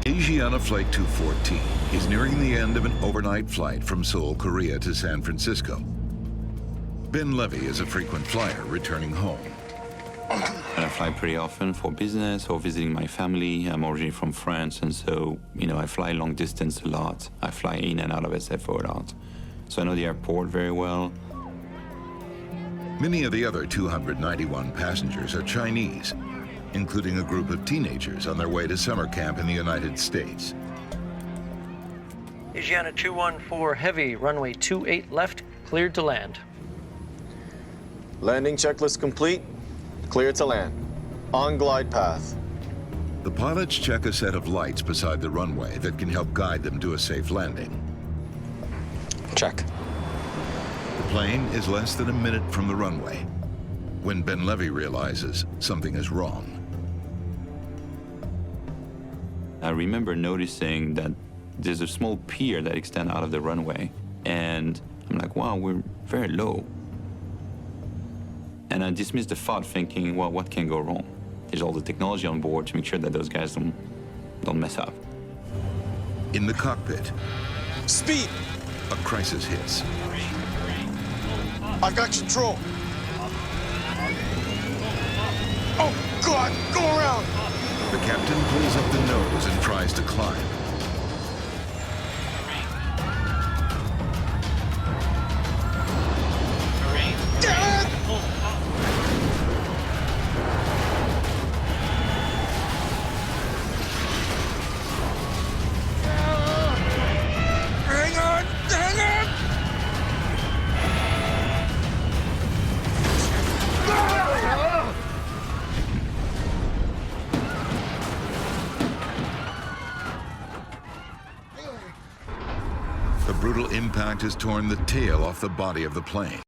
Asiana Flight 214 is nearing the end of an overnight flight from Seoul, Korea to San Francisco. Ben Levy is a frequent flyer returning home. I fly pretty often for business or visiting my family. I'm originally from France, and so, I fly long distance a lot. I fly in and out of SFO a lot. So I know the airport very well. Many of the other 291 passengers are Chinese, including a group of teenagers on their way to summer camp in the United States. Asiana 214 Heavy, runway 28 left, cleared to land. Landing checklist complete. Clear to land. On glide path. The pilots check a set of lights beside the runway that can help guide them to a safe landing. Check. The plane is less than a minute from the runway when Ben Levy realizes something is wrong. I remember noticing that there's a small pier that extends out of the runway, and I'm like, wow, we're very low. And I dismissed the thought thinking, well, what can go wrong? There's all the technology on board to make sure that those guys don't mess up. In the cockpit, Speed! a crisis hits. I've got control. Oh, God! Go around! The captain pulls up the nose and tries to climb. Damn it! Hang on! Hang on! The brutal impact has torn the tail off the body of the plane.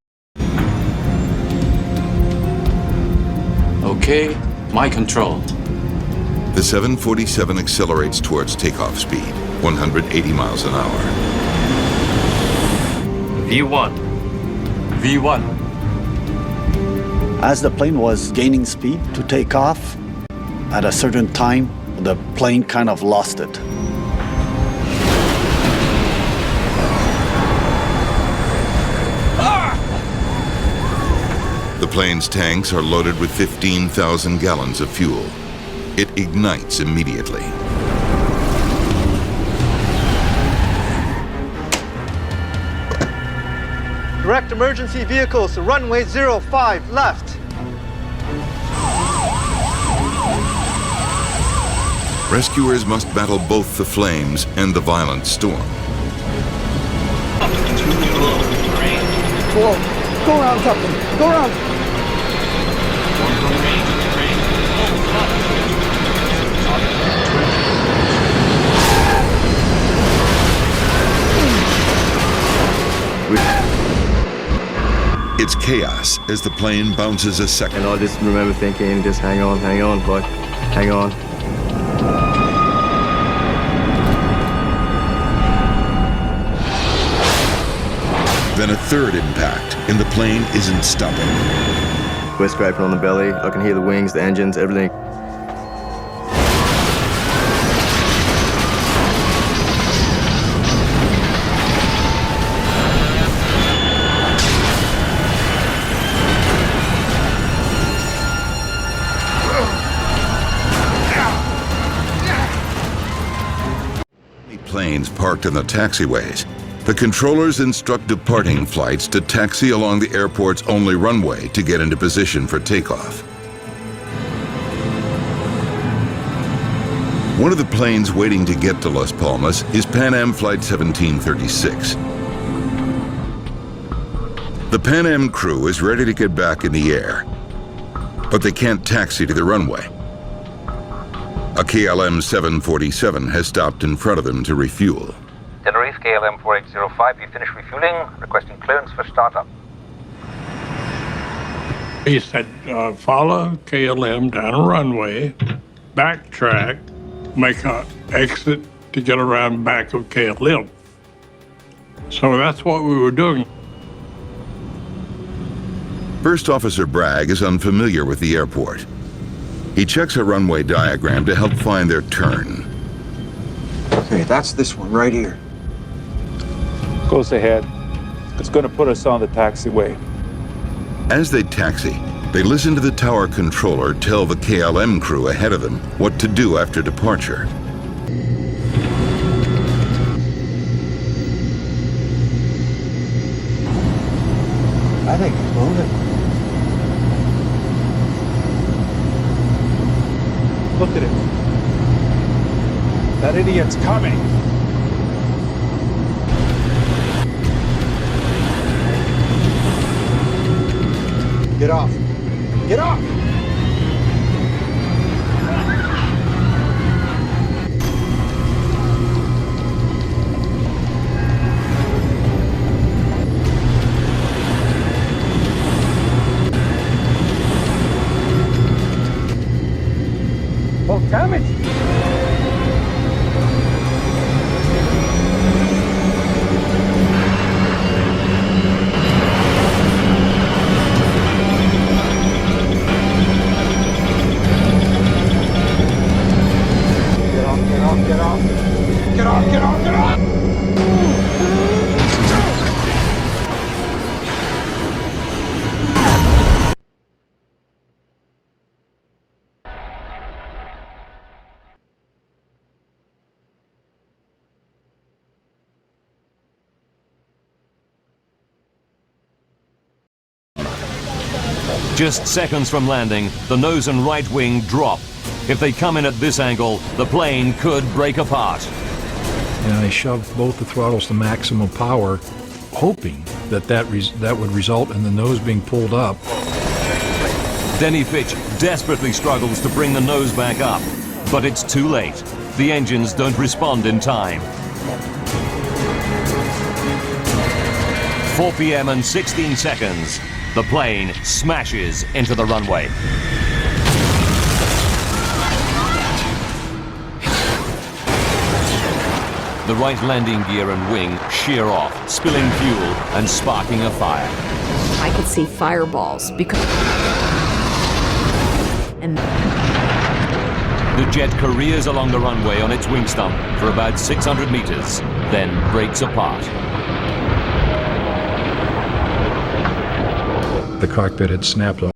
Okay, my control. The 747 accelerates towards takeoff speed, 180 miles an hour. V1. V1. As the plane was gaining speed to take off, at a certain time, the plane kind of lost it. The plane's tanks are loaded with 15,000 gallons of fuel. It ignites immediately. Direct emergency vehicles to runway 05 left. Rescuers must battle both the flames and the violent storm. Go around, Captain. Go around. It's chaos as the plane bounces a second. And I just remember thinking, just hang on, boy, hang on. Then a third impact, and the plane isn't stopping. We're scraping on the belly. I can hear the wings, the engines, everything. Planes parked in the taxiways. The controllers instruct departing flights to taxi along the airport's only runway to get into position for takeoff. One of the planes waiting to get to Las Palmas is Pan Am Flight 1736. The Pan Am crew is ready to get back in the air, but they can't taxi to the runway. A KLM 747 has stopped in front of them to refuel. Tenerife KLM 4805, you finished refueling, requesting clearance for startup. He said, follow KLM down a runway, backtrack, make an exit to get around back of KLM. So that's what we were doing. First Officer Bragg is unfamiliar with the airport. He checks a runway diagram to help find their turn. Okay, that's this one right here. Goes ahead. It's going to put us on the taxiway. As they taxi, they listen to the tower controller tell the KLM crew ahead of them what to do after departure. I think it's moving. Look at it. That idiot's coming. Get off. Get off! Oh, damn it! Just seconds from landing, the nose and right wing drop. If they come in at this angle, the plane could break apart. And I shoved both the throttles to maximum power, hoping that would result in the nose being pulled up. Denny Fitch desperately struggles to bring the nose back up, but it's too late. The engines don't respond in time. 4 p.m. and 16 seconds. The plane smashes into the runway. The right landing gear and wing shear off, spilling fuel and sparking a fire. I could see fireballs because... And the jet careers along the runway on its wing stump for about 600 meters, then breaks apart. The cockpit had snapped off.